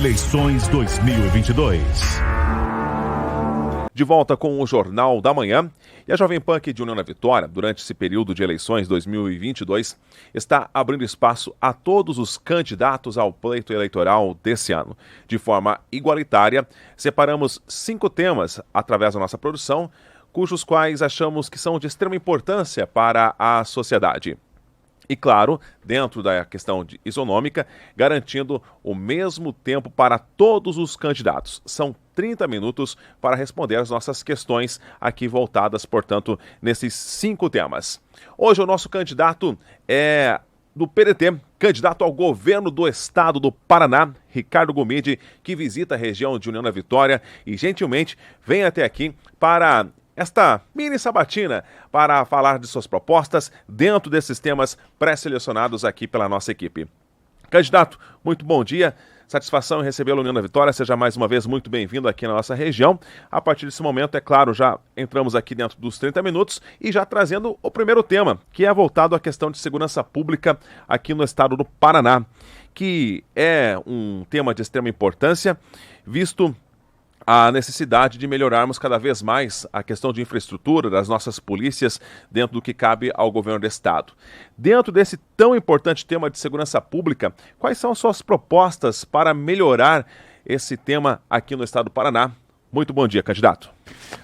Eleições 2022. De volta com o Jornal da Manhã. E a Jovem Pan aqui de União da Vitória, durante esse período de eleições 2022, está abrindo espaço a todos os candidatos ao pleito eleitoral desse ano. De forma igualitária, separamos 5 temas através da nossa produção, cujos quais achamos que são de extrema importância para a sociedade. E claro, dentro da questão isonômica, garantindo o mesmo tempo para todos os candidatos. São 30 minutos para responder as nossas questões aqui voltadas, portanto, nesses 5 temas. Hoje o nosso candidato é do PDT, candidato ao governo do estado do Paraná, Ricardo Gomide, que visita a região de União da Vitória e gentilmente vem até aqui para esta mini sabatina para falar de suas propostas dentro desses temas pré-selecionados aqui pela nossa equipe. Candidato, muito bom dia. Satisfação em recebê-lo União da Vitória. Seja mais uma vez muito bem-vindo aqui na nossa região. A partir desse momento, é claro, já entramos aqui dentro dos 30 minutos e já trazendo o primeiro tema, que é voltado à questão de segurança pública aqui no estado do Paraná, que é um tema de extrema importância, visto a necessidade de melhorarmos cada vez mais a questão de infraestrutura das nossas polícias dentro do que cabe ao governo do estado. Dentro desse tão importante tema de segurança pública, quais são suas propostas para melhorar esse tema aqui no estado do Paraná? Muito bom dia, candidato.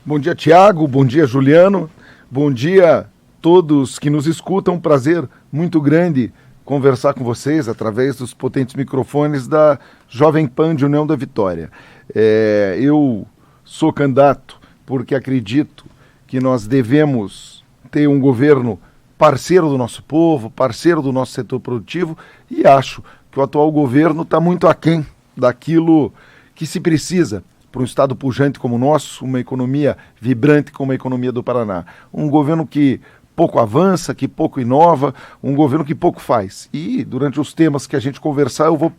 Bom dia, Tiago. Bom dia, Juliano. Bom dia a todos que nos escutam. Um prazer muito grande conversar com vocês através dos potentes microfones da Jovem Pan de União da Vitória. Eu sou candidato porque acredito que nós devemos ter um governo parceiro do nosso povo, parceiro do nosso setor produtivo, e acho que o atual governo está muito aquém daquilo que se precisa para um estado pujante como o nosso, uma economia vibrante como a economia do Paraná. Um governo que pouco avança, que pouco inova, um governo que pouco faz. E durante os temas que a gente conversar, eu vou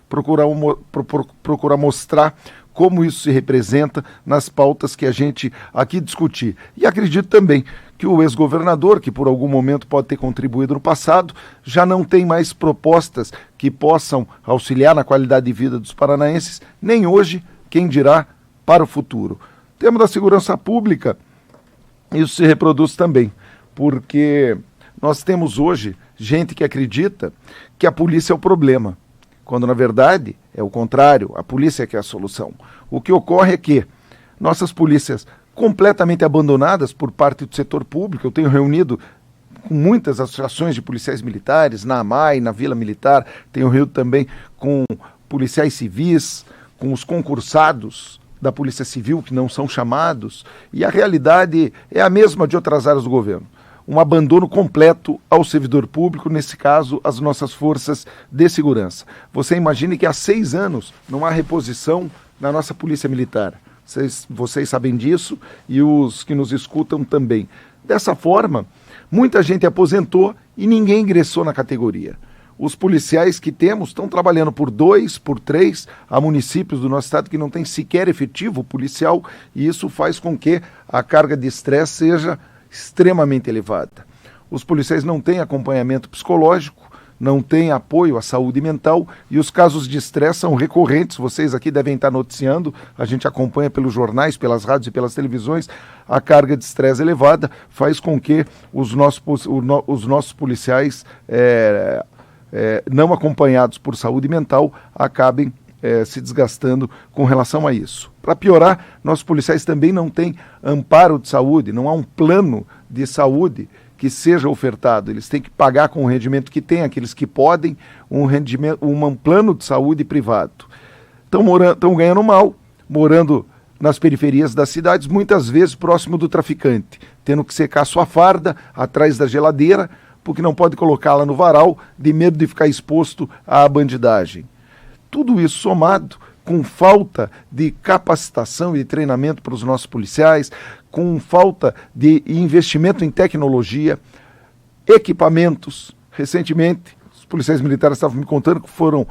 procurar mostrar como isso se representa nas pautas que a gente aqui discutir. E acredito também que o ex-governador, que por algum momento pode ter contribuído no passado, já não tem mais propostas que possam auxiliar na qualidade de vida dos paranaenses, nem hoje, quem dirá, para o futuro. O tema da segurança pública, isso se reproduz também, porque nós temos hoje gente que acredita que a polícia é o problema, quando na verdade é o contrário, a polícia que é a solução. O que ocorre é que nossas polícias completamente abandonadas por parte do setor público, eu tenho reunido com muitas associações de policiais militares, na AMAI, na Vila Militar, tenho reunido também com policiais civis, com os concursados da Polícia Civil que não são chamados, e a realidade é a mesma de outras áreas do governo. Um abandono completo ao servidor público, nesse caso, as nossas forças de segurança. Você imagine que há 6 anos não há reposição na nossa Polícia Militar. Vocês sabem disso e os que nos escutam também. Dessa forma, muita gente aposentou e ninguém ingressou na categoria. Os policiais que temos estão trabalhando por 2, por 3, há municípios do nosso estado que não tem sequer efetivo policial, e isso faz com que a carga de estresse seja extremamente elevada. Os policiais não têm acompanhamento psicológico, não têm apoio à saúde mental, e os casos de estresse são recorrentes. Vocês aqui devem estar noticiando, a gente acompanha pelos jornais, pelas rádios e pelas televisões. A carga de estresse elevada faz com que os nossos policiais não acompanhados por saúde mental acabem se desgastando com relação a isso. Para piorar, nossos policiais também não têm amparo de saúde, não há um plano de saúde que seja ofertado. Eles têm que pagar com o rendimento que tem, aqueles que podem, um plano de saúde privado. Estão ganhando mal, morando nas periferias das cidades, muitas vezes próximo do traficante, tendo que secar sua farda atrás da geladeira, porque não pode colocá-la no varal, de medo de ficar exposto à bandidagem. Tudo isso somado com falta de capacitação e de treinamento para os nossos policiais, com falta de investimento em tecnologia, equipamentos. Recentemente, os policiais militares estavam me contando que foram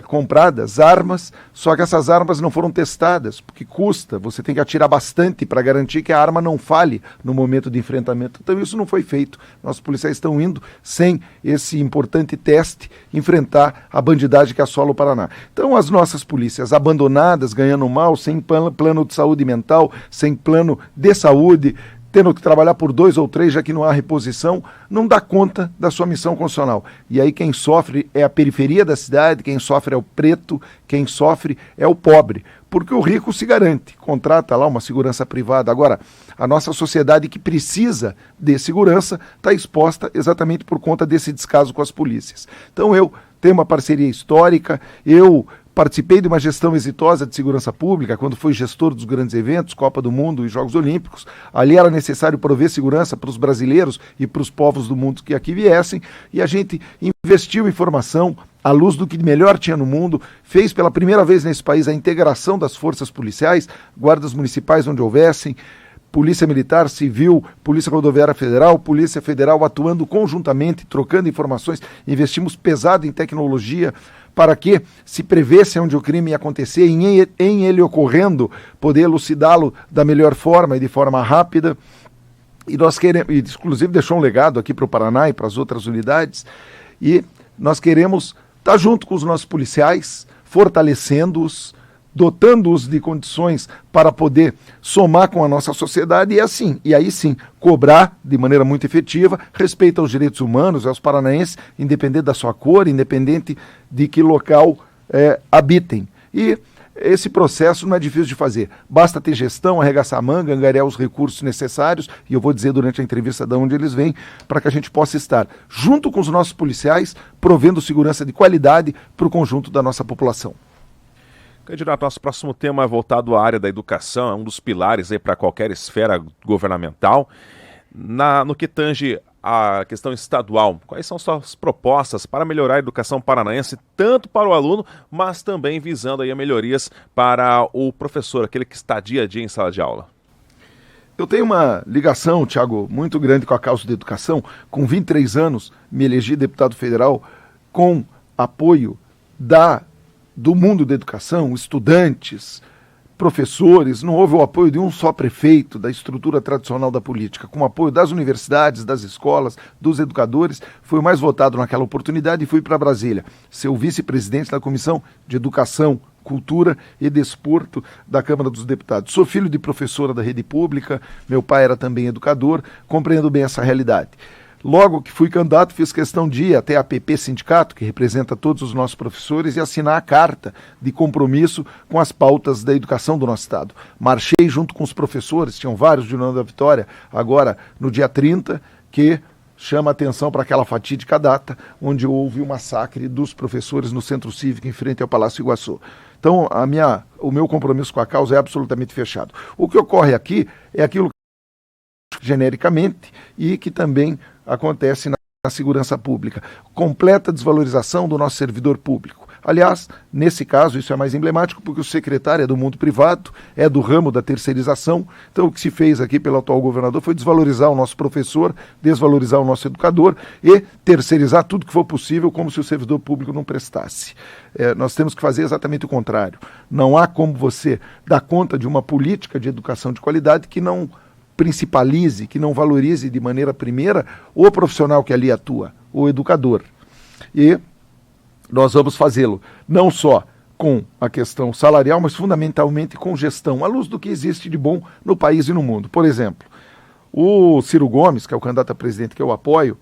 compradas armas, só que essas armas não foram testadas, porque custa, você tem que atirar bastante para garantir que a arma não falhe no momento de enfrentamento. Então isso não foi feito. Nossos policiais estão indo, sem esse importante teste, enfrentar a bandidagem que assola o Paraná. Então as nossas polícias abandonadas, ganhando mal, sem plano de saúde mental, sem plano de saúde, tendo que trabalhar por 2 ou 3, já que não há reposição, não dá conta da sua missão constitucional. E aí quem sofre é a periferia da cidade, quem sofre é o preto, quem sofre é o pobre. Porque o rico se garante, contrata lá uma segurança privada. Agora, a nossa sociedade que precisa de segurança está exposta exatamente por conta desse descaso com as polícias. Então eu tenho uma parceria histórica, eu participei de uma gestão exitosa de segurança pública, quando fui gestor dos grandes eventos, Copa do Mundo e Jogos Olímpicos. Ali era necessário prover segurança para os brasileiros e para os povos do mundo que aqui viessem, e a gente investiu em formação, à luz do que melhor tinha no mundo, fez pela primeira vez nesse país a integração das forças policiais, guardas municipais onde houvessem, Polícia Militar, Civil, Polícia Rodoviária Federal, Polícia Federal atuando conjuntamente, trocando informações, investimos pesado em tecnologia para que se prevesse onde o crime ia acontecer e em ele ocorrendo, poder elucidá-lo da melhor forma e de forma rápida. E nós queremos, inclusive deixou um legado aqui para o Paraná e para as outras unidades, e nós queremos estar junto com os nossos policiais, fortalecendo-os, dotando-os de condições para poder somar com a nossa sociedade e aí sim, cobrar de maneira muito efetiva respeito aos direitos humanos, aos paranaenses, independente da sua cor, independente de que local habitem. E esse processo não é difícil de fazer. Basta ter gestão, arregaçar a manga, angariar os recursos necessários, e eu vou dizer durante a entrevista de onde eles vêm, para que a gente possa estar junto com os nossos policiais, provendo segurança de qualidade para o conjunto da nossa população. Candidato, nosso próximo tema é voltado à área da educação, é um dos pilares para qualquer esfera governamental. No que tange a questão estadual, quais são suas propostas para melhorar a educação paranaense, tanto para o aluno, mas também visando aí a melhorias para o professor, aquele que está dia a dia em sala de aula? Eu tenho uma ligação, Thiago, muito grande com a causa da educação. Com 23 anos, me elegi deputado federal com apoio do mundo da educação, estudantes, professores. Não houve o apoio de um só prefeito da estrutura tradicional da política, com o apoio das universidades, das escolas, dos educadores. Fui o mais votado naquela oportunidade e fui para Brasília, ser o vice-presidente da Comissão de Educação, Cultura e Desporto da Câmara dos Deputados. Sou filho de professora da rede pública, meu pai era também educador, compreendo bem essa realidade. Logo que fui candidato, fiz questão de ir até a APP Sindicato, que representa todos os nossos professores, e assinar a carta de compromisso com as pautas da educação do nosso estado. Marchei junto com os professores, tinham vários de União da Vitória, agora no dia 30, que chama atenção para aquela fatídica data, onde houve o massacre dos professores no Centro Cívico, em frente ao Palácio Iguaçu. Então, o meu compromisso com a causa é absolutamente fechado. O que ocorre aqui é aquilo que genericamente e que também acontece na segurança pública. Completa desvalorização do nosso servidor público. Aliás, nesse caso, isso é mais emblemático porque o secretário é do mundo privado, é do ramo da terceirização. Então, o que se fez aqui pelo atual governador foi desvalorizar o nosso professor, desvalorizar o nosso educador e terceirizar tudo que for possível, como se o servidor público não prestasse. Nós temos que fazer exatamente o contrário. Não há como você dar conta de uma política de educação de qualidade que não principalize, que não valorize de maneira primeira o profissional que ali atua, o educador. E nós vamos fazê-lo não só com a questão salarial, mas fundamentalmente com gestão, à luz do que existe de bom no país e no mundo. Por exemplo, o Ciro Gomes, que é o candidato a presidente que eu apoio,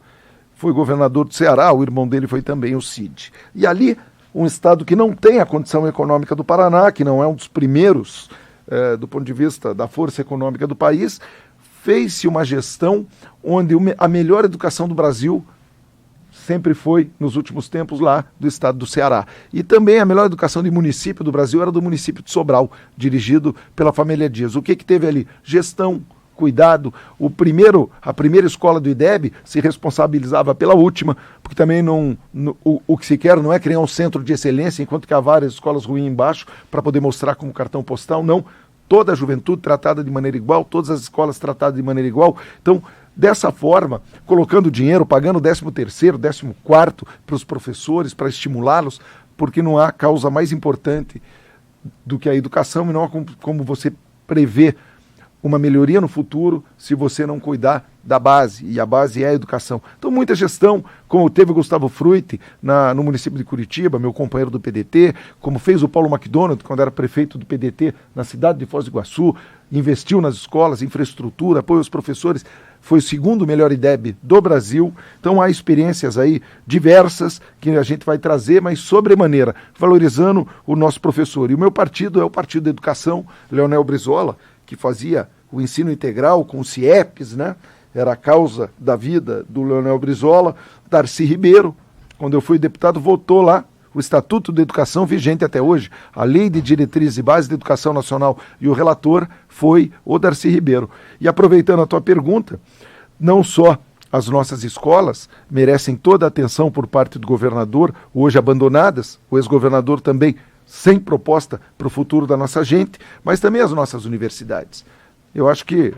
foi governador do Ceará, o irmão dele foi também o Cid. E ali, um estado que não tem a condição econômica do Paraná, que não é um dos primeiros do ponto de vista da força econômica do país, fez-se uma gestão onde a melhor educação do Brasil sempre foi, nos últimos tempos, lá do estado do Ceará. E também a melhor educação de município do Brasil era do município de Sobral, dirigido pela família Dias. O que teve ali? Gestão, cuidado. A primeira escola do IDEB se responsabilizava pela última, porque também o que se quer não é criar um centro de excelência, enquanto que há várias escolas ruins embaixo, para poder mostrar como cartão postal, não. Toda a juventude tratada de maneira igual, todas as escolas tratadas de maneira igual. Então, dessa forma, colocando dinheiro, pagando 13º, 14º para os professores, para estimulá-los, porque não há causa mais importante do que a educação e não há como você prever uma melhoria no futuro se você não cuidar da base, e a base é a educação. Então, muita gestão, como teve o Gustavo Frutti no município de Curitiba, meu companheiro do PDT, como fez o Paulo McDonald, quando era prefeito do PDT na cidade de Foz do Iguaçu, investiu nas escolas, infraestrutura, apoio aos professores, foi o segundo melhor IDEB do Brasil. Então, há experiências aí diversas que a gente vai trazer, mas sobremaneira, valorizando o nosso professor. E o meu partido é o Partido da Educação, Leonel Brizola, que fazia o ensino integral com o CIEPs, né? Era a causa da vida do Leonel Brizola. Darcy Ribeiro, quando eu fui deputado, votou lá o Estatuto da Educação vigente até hoje, a Lei de Diretrizes e Bases da Educação Nacional, e o relator foi o Darcy Ribeiro. E aproveitando a tua pergunta, não só as nossas escolas merecem toda a atenção por parte do governador, hoje abandonadas, o ex-governador também sem proposta para o futuro da nossa gente, mas também as nossas universidades. Eu acho que,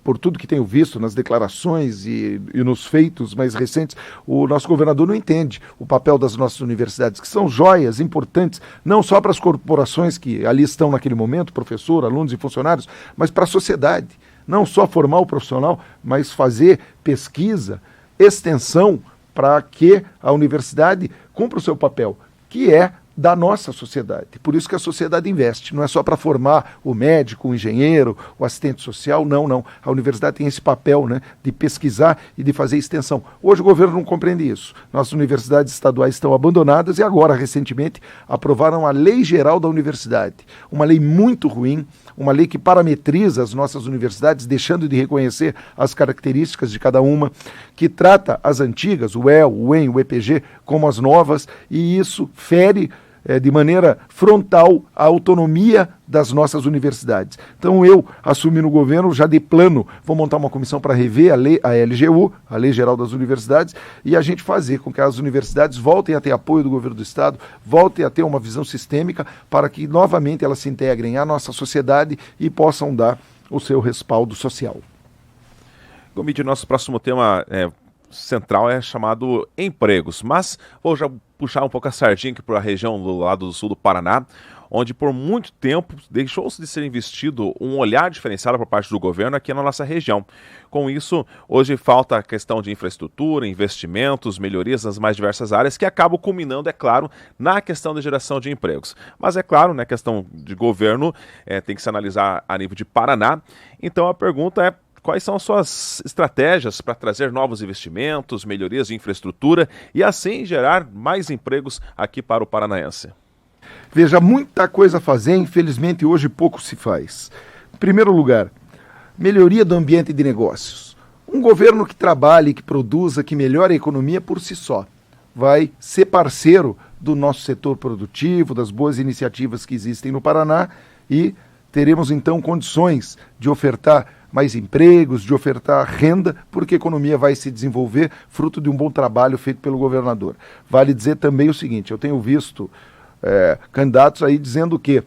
por tudo que tenho visto nas declarações e nos feitos mais recentes, o nosso governador não entende o papel das nossas universidades, que são joias importantes, não só para as corporações que ali estão naquele momento, professor, alunos e funcionários, mas para a sociedade. Não só formar o profissional, mas fazer pesquisa, extensão, para que a universidade cumpra o seu papel, que é da nossa sociedade. Por isso que a sociedade investe. Não é só para formar o médico, o engenheiro, o assistente social, não. A universidade tem esse papel, né, de pesquisar e de fazer extensão. Hoje o governo não compreende isso. Nossas universidades estaduais estão abandonadas e agora, recentemente, aprovaram a Lei Geral da Universidade. Uma lei muito ruim, uma lei que parametriza as nossas universidades, deixando de reconhecer as características de cada uma, que trata as antigas, o EL, o EM, o EPG, como as novas, e isso fere de maneira frontal a autonomia das nossas universidades. Então eu assumi no governo, já de plano, vou montar uma comissão para rever a LGU, a Lei Geral das Universidades, e a gente fazer com que as universidades voltem a ter apoio do governo do Estado, voltem a ter uma visão sistêmica para que novamente elas se integrem à nossa sociedade e possam dar o seu respaldo social. Gomide, nosso próximo tema central é chamado empregos, mas vou já puxar um pouco a sardinha aqui para a região do lado do sul do Paraná, onde por muito tempo deixou-se de ser investido um olhar diferenciado por parte do governo aqui na nossa região. Com isso, hoje falta a questão de infraestrutura, investimentos, melhorias nas mais diversas áreas, que acabam culminando, é claro, na questão da geração de empregos. Mas é claro, né, a questão de governo tem que se analisar a nível de Paraná. Então a pergunta é: quais são as suas estratégias para trazer novos investimentos, melhorias de infraestrutura e assim gerar mais empregos aqui para o paranaense? Veja, muita coisa a fazer, infelizmente hoje pouco se faz. Em primeiro lugar, melhoria do ambiente de negócios. Um governo que trabalhe, que produza, que melhore a economia por si só, vai ser parceiro do nosso setor produtivo, das boas iniciativas que existem no Paraná, e teremos então condições de ofertar mais empregos, de ofertar renda, porque a economia vai se desenvolver fruto de um bom trabalho feito pelo governador. Vale dizer também o seguinte: eu tenho visto candidatos aí dizendo que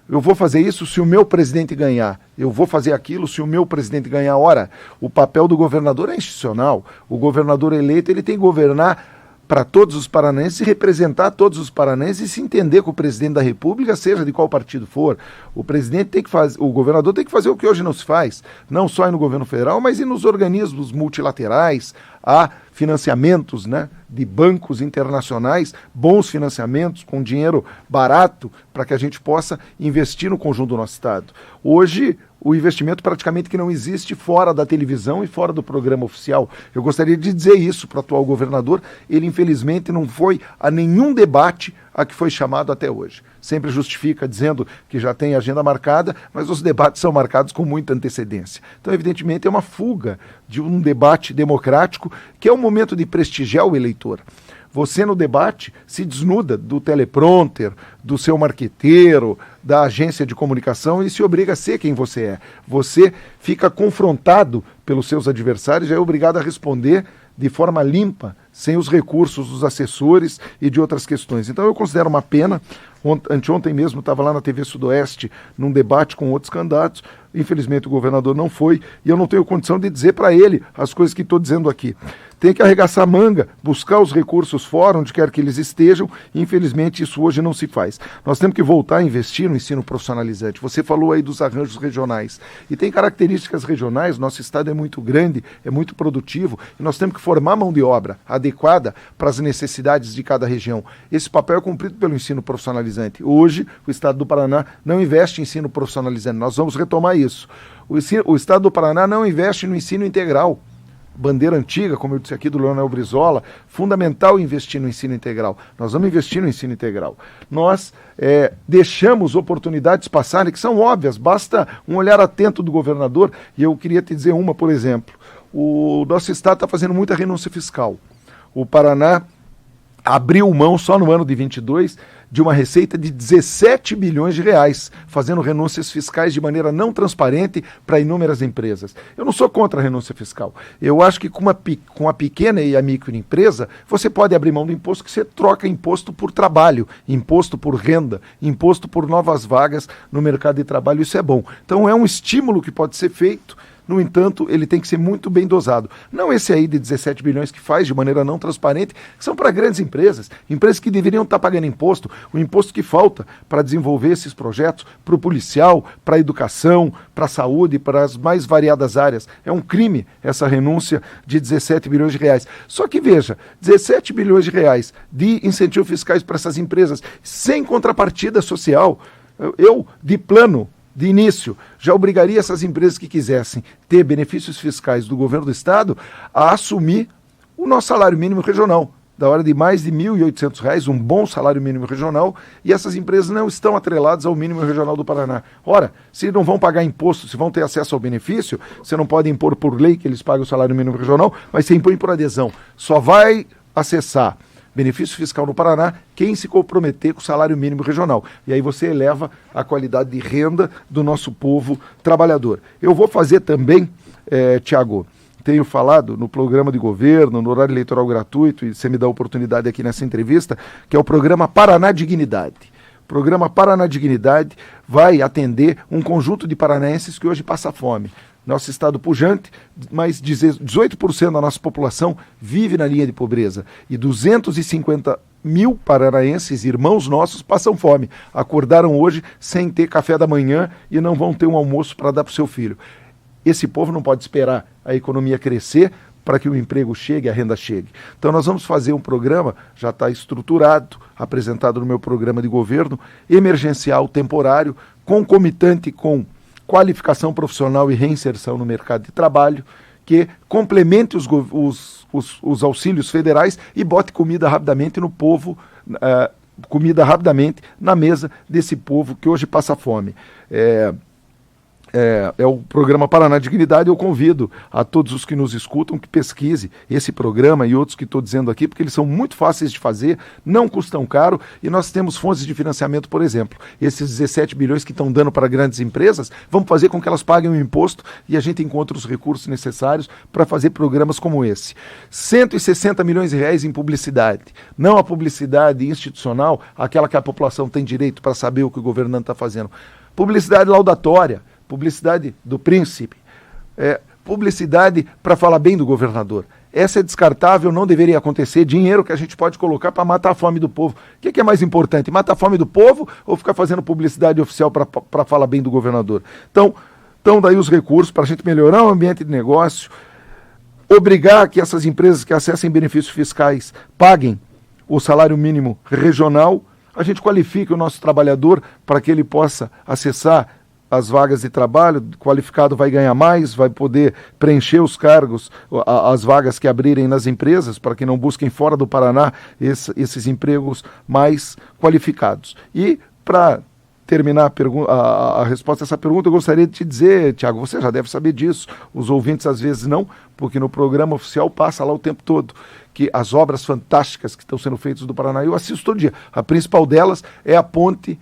eu vou fazer isso se o meu presidente ganhar, eu vou fazer aquilo se o meu presidente ganhar. Ora, o papel do governador é institucional. O governador eleito, ele tem que governar para todos os paranaenses e representar todos os paranaenses e se entender com o presidente da República, seja de qual partido for. O presidente tem que fazer, o governador tem que fazer o que hoje não se faz, não só no governo federal, mas e nos organismos multilaterais. Há financiamentos, né, de bancos internacionais, bons financiamentos com dinheiro barato para que a gente possa investir no conjunto do nosso estado. Hoje o investimento praticamente que não existe fora da televisão e fora do programa oficial. Eu gostaria de dizer isso para o atual governador. Ele, infelizmente, não foi a nenhum debate a que foi chamado até hoje. Sempre justifica dizendo que já tem agenda marcada, mas os debates são marcados com muita antecedência. Então, evidentemente, é uma fuga de um debate democrático, que é o momento de prestigiar o eleitor. Você, no debate, se desnuda do teleprompter, do seu marqueteiro, da agência de comunicação e se obriga a ser quem você é. Você fica confrontado pelos seus adversários e é obrigado a responder de forma limpa, sem os recursos dos assessores e de outras questões. Então eu considero uma pena Anteontem mesmo estava lá na TV Sudoeste, num debate com outros candidatos. Infelizmente o governador não foi, e eu não tenho condição de dizer para ele as coisas que estou dizendo aqui. Tem que arregaçar a manga, buscar os recursos fora, onde quer que eles estejam, e infelizmente isso hoje não se faz. Nós temos que voltar a investir no ensino profissionalizante. Você falou aí dos arranjos regionais, e tem características regionais, nosso estado é muito grande, é muito produtivo, e nós temos que formar mão de obra adequada para as necessidades de cada região. Esse papel é cumprido pelo ensino profissionalizante. Hoje, o estado do Paraná não investe em ensino profissionalizante, nós vamos retomar isso. O estado do Paraná não investe no ensino integral. Bandeira antiga, como eu disse aqui, do Leonel Brizola, fundamental investir no ensino integral. Nós vamos investir no ensino integral. Nós deixamos oportunidades passarem que são óbvias, basta um olhar atento do governador, e eu queria te dizer uma, por exemplo. O nosso estado está fazendo muita renúncia fiscal. O Paraná abriu mão só no ano de 22 de uma receita de 17 bilhões de reais, fazendo renúncias fiscais de maneira não transparente para inúmeras empresas. Eu não sou contra a renúncia fiscal. Eu acho que com a pequena e a microempresa, você pode abrir mão do imposto, que você troca imposto por trabalho, imposto por renda, imposto por novas vagas no mercado de trabalho. Isso é bom. Então é um estímulo que pode ser feito. No entanto, ele tem que ser muito bem dosado. Não esse aí de 17 bilhões que faz de maneira não transparente, que são para grandes empresas, empresas que deveriam estar pagando imposto, o imposto que falta para desenvolver esses projetos, para o policial, para a educação, para a saúde, para as mais variadas áreas. É um crime essa renúncia de 17 bilhões de reais. Só que veja, 17 bilhões de reais de incentivos fiscais para essas empresas, sem contrapartida social, eu, de plano, de início, já obrigaria essas empresas que quisessem ter benefícios fiscais do governo do estado a assumir o nosso salário mínimo regional, da hora de mais de R$ 1.800, um bom salário mínimo regional, e essas empresas não estão atreladas ao mínimo regional do Paraná. Ora, se não vão pagar imposto, se vão ter acesso ao benefício, você não pode impor por lei que eles paguem o salário mínimo regional, mas você impõe por adesão. Só vai acessar benefício fiscal no Paraná quem se comprometer com o salário mínimo regional. E aí você eleva a qualidade de renda do nosso povo trabalhador. Eu vou fazer também, Tiago, tenho falado no programa de governo, no horário eleitoral gratuito, e você me dá a oportunidade aqui nessa entrevista, que é o programa Paraná Dignidade. O programa Paraná Dignidade vai atender um conjunto de paranaenses que hoje passa fome. Nosso estado pujante, mas 18% da nossa população vive na linha de pobreza. E 250 mil paranaenses, irmãos nossos, passam fome. Acordaram hoje sem ter café da manhã e não vão ter um almoço para dar para o seu filho. Esse povo não pode esperar a economia crescer para que o emprego chegue, a renda chegue. Então nós vamos fazer um programa, já está estruturado, apresentado no meu programa de governo, emergencial, temporário, concomitante com qualificação profissional e reinserção no mercado de trabalho, que complemente os auxílios federais e bote comida rapidamente no povo, comida rapidamente na mesa desse povo que hoje passa fome. É o programa Paraná Dignidade. Eu convido a todos os que nos escutam que pesquise esse programa e outros que estou dizendo aqui, porque eles são muito fáceis de fazer, não custam caro, e nós temos fontes de financiamento, por exemplo. Esses 17 bilhões que estão dando para grandes empresas, vamos fazer com que elas paguem o imposto e a gente encontre os recursos necessários para fazer programas como esse. 160 milhões de reais em publicidade. Não a publicidade institucional, aquela que a população tem direito para saber o que o governante está fazendo. Publicidade laudatória. Publicidade do príncipe, publicidade para falar bem do governador. Essa é descartável, não deveria acontecer. Dinheiro que a gente pode colocar para matar a fome do povo. O que é mais importante, matar a fome do povo ou ficar fazendo publicidade oficial para falar bem do governador? Então daí os recursos para a gente melhorar o ambiente de negócio, obrigar que essas empresas que acessem benefícios fiscais paguem o salário mínimo regional, a gente qualifica o nosso trabalhador para que ele possa acessar as vagas de trabalho, qualificado vai ganhar mais, vai poder preencher os cargos, as vagas que abrirem nas empresas, para que não busquem fora do Paraná esses empregos mais qualificados. E para terminar a resposta a essa pergunta, eu gostaria de te dizer, Tiago, você já deve saber disso, os ouvintes às vezes não, porque no programa oficial passa lá o tempo todo, que as obras fantásticas que estão sendo feitas do Paraná, eu assisto todo dia. A principal delas é a ponte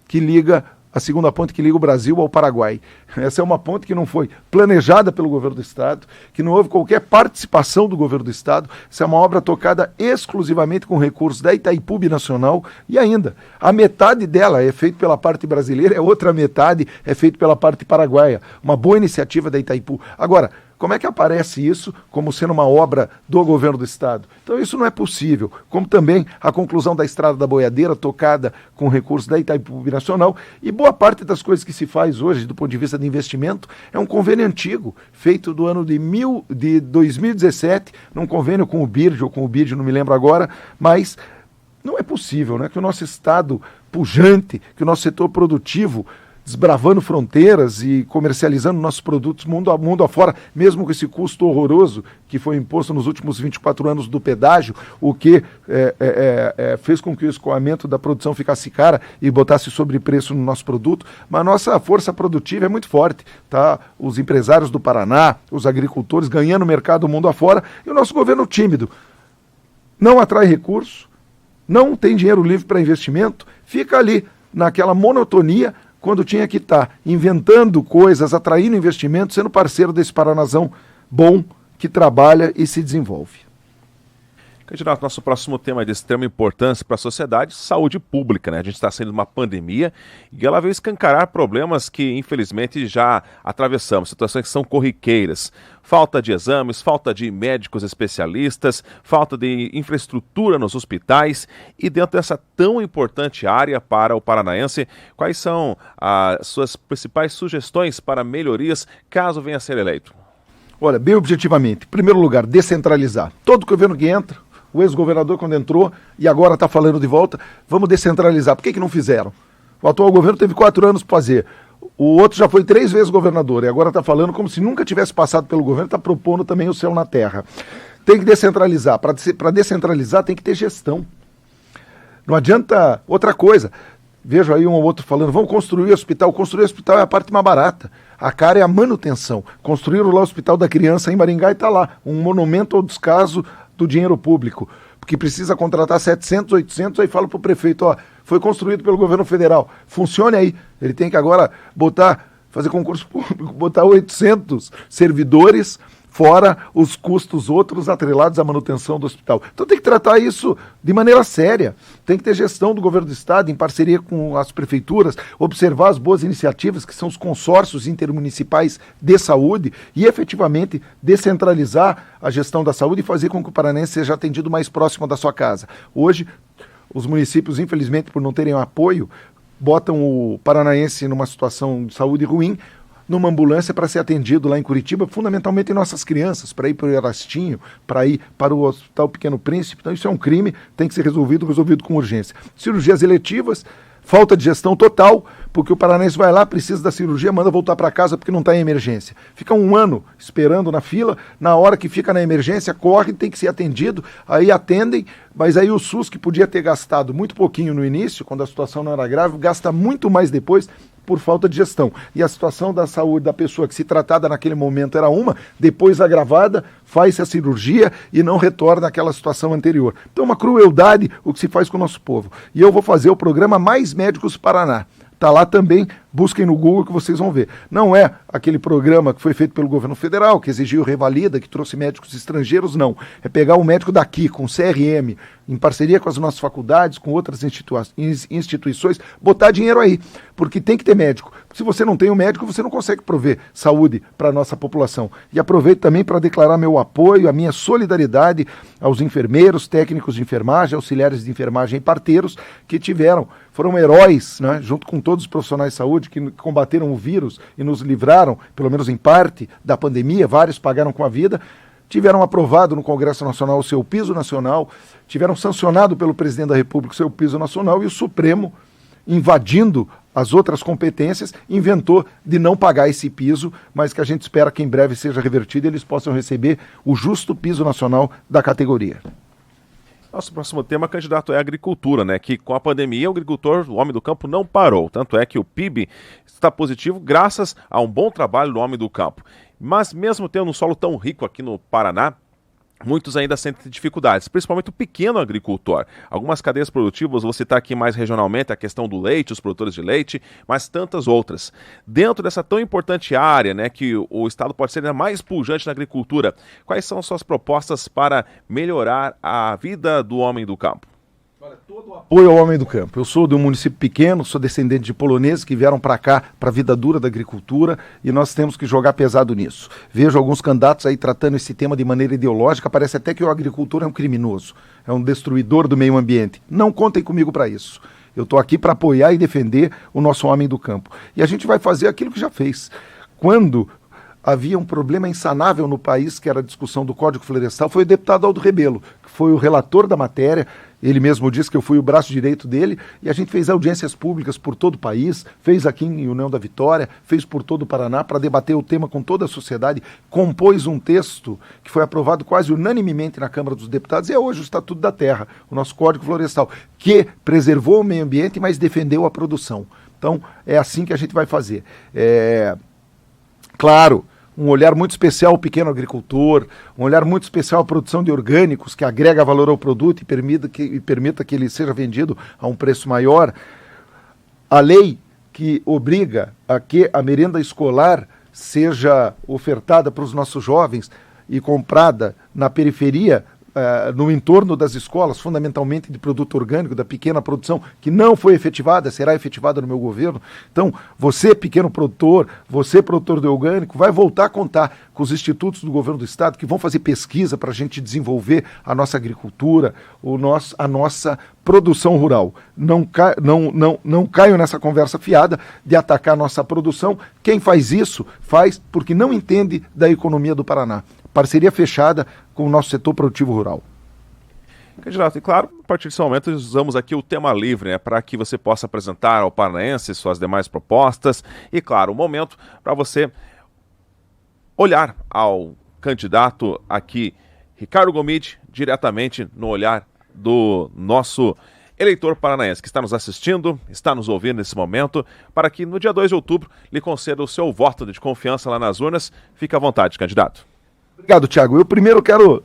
que liga a segunda ponte que liga o Brasil ao Paraguai. Essa é uma ponte que não foi planejada pelo governo do Estado, que não houve qualquer participação do governo do Estado. Essa é uma obra tocada exclusivamente com recursos da Itaipu Binacional e ainda, a metade dela é feita pela parte brasileira, a outra metade é feita pela parte paraguaia. Uma boa iniciativa da Itaipu. Agora, como é que aparece isso como sendo uma obra do governo do Estado? Então isso não é possível. Como também a conclusão da Estrada da Boiadeira, tocada com recursos da Itaipu Binacional, e boa parte das coisas que se faz hoje, do ponto de vista de investimento, é um convênio antigo, feito do ano de 2017, num convênio com o BIRD, ou com o BID, não me lembro agora, mas não é possível, né, que o nosso Estado pujante, que o nosso setor produtivo, desbravando fronteiras e comercializando nossos produtos mundo afora, mesmo com esse custo horroroso que foi imposto nos últimos 24 anos do pedágio, o que fez com que o escoamento da produção ficasse cara e botasse sobrepreço no nosso produto, mas a nossa força produtiva é muito forte, tá? Os empresários do Paraná, os agricultores ganhando mercado mundo afora, e o nosso governo tímido, não atrai recurso, não tem dinheiro livre para investimento, fica ali naquela monotonia, quando tinha que estar inventando coisas, atraindo investimento, sendo parceiro desse Paranazão bom, que trabalha e se desenvolve. Candidato, nosso próximo tema é de extrema importância para a sociedade, saúde pública, né? A gente está saindo de uma pandemia e ela veio escancarar problemas que, infelizmente, já atravessamos, situações que são corriqueiras. Falta de exames, falta de médicos especialistas, falta de infraestrutura nos hospitais. E dentro dessa tão importante área para o paranaense, quais são as suas principais sugestões para melhorias caso venha a ser eleito? Olha, bem objetivamente, em primeiro lugar, descentralizar. Todo governo que entra, o ex-governador quando entrou e agora está falando de volta, vamos descentralizar. Por que não fizeram? O atual governo teve 4 anos para fazer. O outro já foi 3 vezes governador e agora está falando como se nunca tivesse passado pelo governo, está propondo também o céu na terra. Tem que descentralizar. Para descentralizar tem que ter gestão. Não adianta outra coisa. Vejo aí um ou outro falando, vamos construir hospital. Construir hospital é a parte mais barata. A cara é a manutenção. Construíram lá o Hospital da Criança em Maringá e está lá. Um monumento ao descaso do dinheiro público. Porque precisa contratar 700, 800, aí fala para o prefeito, ó, foi construído pelo governo federal. Funcione aí. Ele tem que agora fazer concurso público, botar 800 servidores, fora os custos outros atrelados à manutenção do hospital. Então tem que tratar isso de maneira séria. Tem que ter gestão do governo do Estado, em parceria com as prefeituras, observar as boas iniciativas, que são os consórcios intermunicipais de saúde, e efetivamente descentralizar a gestão da saúde e fazer com que o paranense seja atendido mais próximo da sua casa. Hoje, os municípios, infelizmente, por não terem apoio, botam o paranaense numa situação de saúde ruim, numa ambulância para ser atendido lá em Curitiba, fundamentalmente em nossas crianças, para ir para o Erastinho, para ir para o Hospital Pequeno Príncipe. Então isso é um crime, tem que ser resolvido com urgência. Cirurgias eletivas, falta de gestão total, porque o paranaense vai lá, precisa da cirurgia, manda voltar para casa porque não está em emergência. Fica 1 ano esperando na fila, na hora que fica na emergência, corre, tem que ser atendido, aí atendem, mas aí o SUS, que podia ter gastado muito pouquinho no início, quando a situação não era grave, gasta muito mais depois, por falta de gestão. E a situação da saúde da pessoa que, se tratada naquele momento, era uma, depois agravada, faz a cirurgia e não retorna àquela situação anterior. Então, uma crueldade o que se faz com o nosso povo. E eu vou fazer o programa Mais Médicos Paraná. Está lá também, busquem no Google que vocês vão ver. Não é aquele programa que foi feito pelo governo federal, que exigiu revalida, que trouxe médicos estrangeiros, não. É pegar o médico daqui, com CRM, em parceria com as nossas faculdades, com outras instituições, botar dinheiro aí, porque tem que ter médico. Se você não tem um médico, você não consegue prover saúde para a nossa população. E aproveito também para declarar meu apoio, a minha solidariedade aos enfermeiros, técnicos de enfermagem, auxiliares de enfermagem e parteiros que foram heróis, né, junto com todos os profissionais de saúde que combateram o vírus e nos livraram, pelo menos em parte, da pandemia. Vários pagaram com a vida, tiveram aprovado no Congresso Nacional o seu piso nacional, tiveram sancionado pelo presidente da República o seu piso nacional, e o Supremo, invadindo as outras competências, inventou de não pagar esse piso, mas que a gente espera que em breve seja revertido e eles possam receber o justo piso nacional da categoria. Nosso próximo tema, candidato, é a agricultura, né? Que com a pandemia o agricultor, o homem do campo, não parou. Tanto é que o PIB está positivo graças a um bom trabalho do homem do campo. Mas mesmo tendo um solo tão rico aqui no Paraná, muitos ainda sentem dificuldades, principalmente o pequeno agricultor. Algumas cadeias produtivas, vou citar aqui mais regionalmente a questão do leite, os produtores de leite, mas tantas outras. Dentro dessa tão importante área, né, que o Estado pode ser ainda mais pujante na agricultura, quais são suas propostas para melhorar a vida do homem do campo? Apoio ao homem do campo. Eu sou de um município pequeno, sou descendente de poloneses que vieram para cá, para a vida dura da agricultura, e nós temos que jogar pesado nisso. Vejo alguns candidatos aí tratando esse tema de maneira ideológica, parece até que o agricultor é um criminoso, é um destruidor do meio ambiente. Não contem comigo para isso. Eu estou aqui para apoiar e defender o nosso homem do campo. E a gente vai fazer aquilo que já fez. Quando havia um problema insanável no país, que era a discussão do Código Florestal, foi o deputado Aldo Rebelo, que foi o relator da matéria. Ele mesmo disse que eu fui o braço direito dele, e a gente fez audiências públicas por todo o país, fez aqui em União da Vitória, fez por todo o Paraná para debater o tema com toda a sociedade, compôs um texto que foi aprovado quase unanimemente na Câmara dos Deputados, e é hoje o Estatuto da Terra, o nosso Código Florestal, que preservou o meio ambiente, mas defendeu a produção. Então, é assim que a gente vai fazer. Claro, um olhar muito especial ao pequeno agricultor, um olhar muito especial à produção de orgânicos, que agrega valor ao produto e permita que ele seja vendido a um preço maior. A lei que obriga a que a merenda escolar seja ofertada para os nossos jovens e comprada na periferia, no entorno das escolas, fundamentalmente de produto orgânico, da pequena produção, que não foi efetivada, será efetivada no meu governo. Então, você, pequeno produtor, você, produtor de orgânico, vai voltar a contar com os institutos do governo do Estado, que vão fazer pesquisa para a gente desenvolver a nossa agricultura, a nossa produção rural. Não caio nessa conversa fiada de atacar a nossa produção. Quem faz isso, faz porque não entende da economia do Paraná. Parceria fechada com o nosso setor produtivo rural. Candidato, e claro, a partir desse momento usamos aqui o tema livre, né, para que você possa apresentar ao paranaense suas demais propostas e, claro, o momento para você olhar ao candidato aqui, Ricardo Gomide, diretamente no olhar do nosso eleitor paranaense que está nos assistindo, está nos ouvindo nesse momento, para que no dia 2 de outubro lhe conceda o seu voto de confiança lá nas urnas. Fique à vontade, candidato. Obrigado, Thiago. Eu primeiro quero,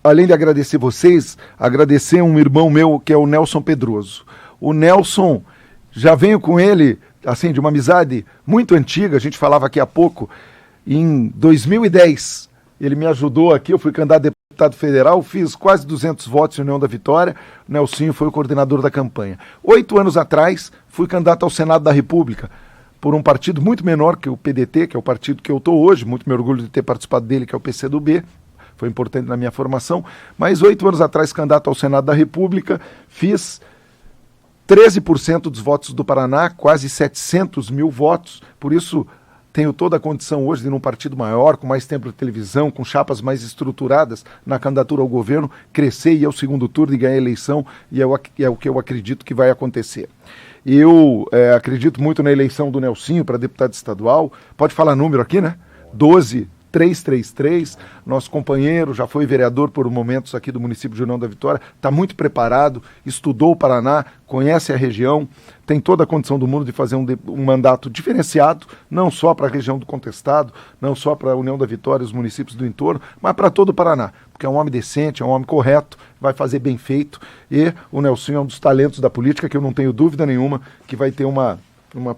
além de agradecer vocês, agradecer um irmão meu que é o Nelson Pedroso. O Nelson, já venho com ele, assim, de uma amizade muito antiga, a gente falava aqui há pouco, em 2010, ele me ajudou aqui, eu fui candidato a deputado federal, fiz quase 200 votos em União da Vitória, o Nelsinho foi o coordenador da campanha. 8 anos atrás, fui candidato ao Senado da República, por um partido muito menor que o PDT, que é o partido que eu estou hoje, muito me orgulho de ter participado dele, que é o PCdoB, foi importante na minha formação, mas 8 anos atrás, candidato ao Senado da República, fiz 13% dos votos do Paraná, quase 700 mil votos, por isso tenho toda a condição hoje de num partido maior, com mais tempo de televisão, com chapas mais estruturadas na candidatura ao governo, crescer e ir ao segundo turno e ganhar a eleição, e é o que eu acredito que vai acontecer. Eu acredito muito na eleição do Nelsinho para deputado estadual. Pode falar número aqui, né? 12333. Nosso companheiro já foi vereador por momentos aqui do município de União da Vitória. Está muito preparado, estudou o Paraná, conhece a região, tem toda a condição do mundo de fazer um mandato diferenciado, não só para a região do Contestado, não só para a União da Vitória e os municípios do entorno, mas para todo o Paraná, porque é um homem decente, é um homem correto, vai fazer bem feito, e o Nelsinho é um dos talentos da política, que eu não tenho dúvida nenhuma que vai ter uma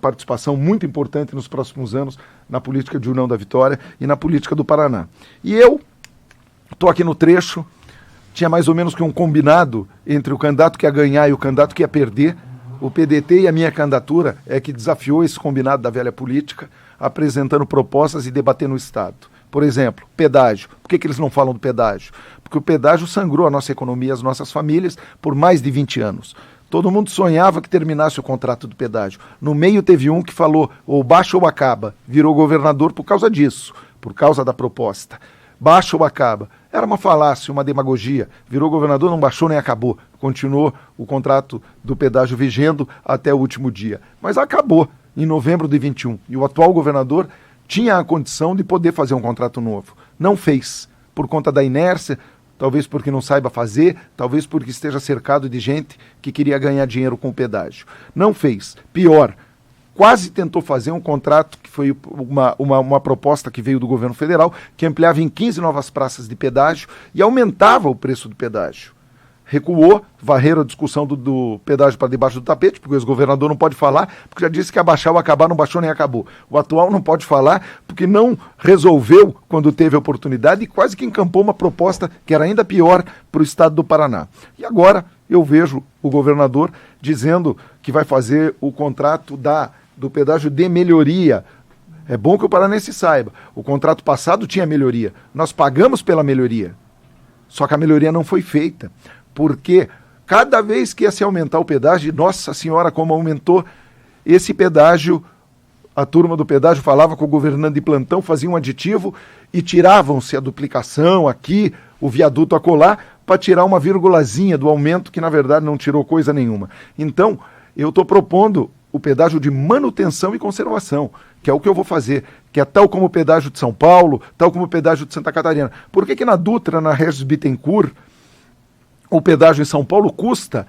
participação muito importante nos próximos anos na política de União da Vitória e na política do Paraná. E eu estou aqui no trecho, tinha mais ou menos que um combinado entre o candidato que ia ganhar e o candidato que ia perder. O PDT e a minha candidatura é que desafiou esse combinado da velha política, apresentando propostas e debatendo o Estado. Por exemplo, pedágio. Por que eles não falam do pedágio? Porque o pedágio sangrou a nossa economia, as nossas famílias, por mais de 20 anos. Todo mundo sonhava que terminasse o contrato do pedágio. No meio teve um que falou, ou baixa ou acaba. Virou governador por causa disso, por causa da proposta. Baixa ou acaba. Era uma falácia, uma demagogia. Virou governador, não baixou nem acabou. Continuou o contrato do pedágio vigendo até o último dia. Mas acabou em novembro de 21. E o atual governador tinha a condição de poder fazer um contrato novo. Não fez, por conta da inércia, talvez porque não saiba fazer, talvez porque esteja cercado de gente que queria ganhar dinheiro com o pedágio. Não fez. Pior, quase tentou fazer um contrato que foi uma proposta que veio do governo federal, que ampliava em 15 novas praças de pedágio e aumentava o preço do pedágio. Recuou, varreram a discussão do pedágio para debaixo do tapete, porque o ex-governador não pode falar, porque já disse que ia baixar ou acabar, não baixou nem acabou. O atual não pode falar, porque não resolveu quando teve a oportunidade e quase que encampou uma proposta que era ainda pior para o estado do Paraná. E agora eu vejo o governador dizendo que vai fazer o contrato do pedágio de melhoria. É bom que o paranense saiba, o contrato passado tinha melhoria, nós pagamos pela melhoria, só que a melhoria não foi feita, porque cada vez que ia se aumentar o pedágio, nossa senhora, como aumentou esse pedágio, a turma do pedágio falava com o governante de plantão, fazia um aditivo e tiravam-se a duplicação aqui, o viaduto acolá, para tirar uma vírgulazinha do aumento, que na verdade não tirou coisa nenhuma. Então, eu estou propondo o pedágio de manutenção e conservação, que é o que eu vou fazer, que é tal como o pedágio de São Paulo, tal como o pedágio de Santa Catarina. Por que na Dutra, na Regis Bittencourt, o pedágio em São Paulo custa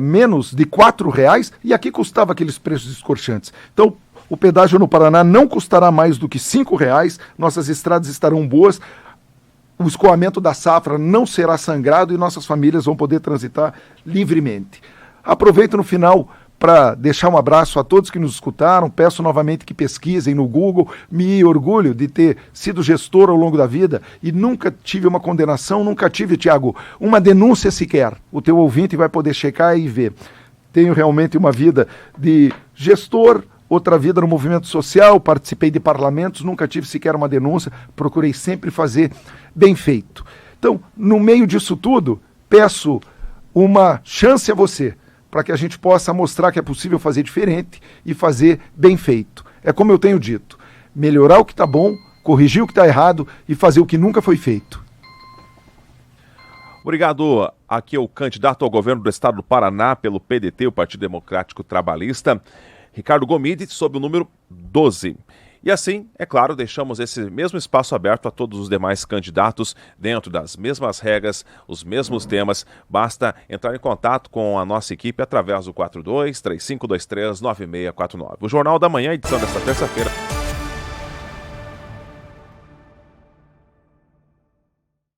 menos de R$4 e aqui custava aqueles preços escorchantes? Então, o pedágio no Paraná não custará mais do que R$5, nossas estradas estarão boas, o escoamento da safra não será sangrado e nossas famílias vão poder transitar livremente. Aproveito no final para deixar um abraço a todos que nos escutaram, peço novamente que pesquisem no Google, me orgulho de ter sido gestor ao longo da vida e nunca tive uma condenação, nunca tive, Tiago, uma denúncia sequer. O teu ouvinte vai poder checar e ver. Tenho realmente uma vida de gestor, outra vida no movimento social, participei de parlamentos, nunca tive sequer uma denúncia, procurei sempre fazer bem feito. Então, no meio disso tudo, peço uma chance a você, para que a gente possa mostrar que é possível fazer diferente e fazer bem feito. É como eu tenho dito, melhorar o que está bom, corrigir o que está errado e fazer o que nunca foi feito. Obrigado. Aqui é o candidato ao governo do estado do Paraná pelo PDT, o Partido Democrático Trabalhista, Ricardo Gomide, sob o número 12. E assim, é claro, deixamos esse mesmo espaço aberto a todos os demais candidatos dentro das mesmas regras, os mesmos temas. Basta entrar em contato com a nossa equipe através do 42-3523-9649. O Jornal da Manhã, edição desta terça-feira,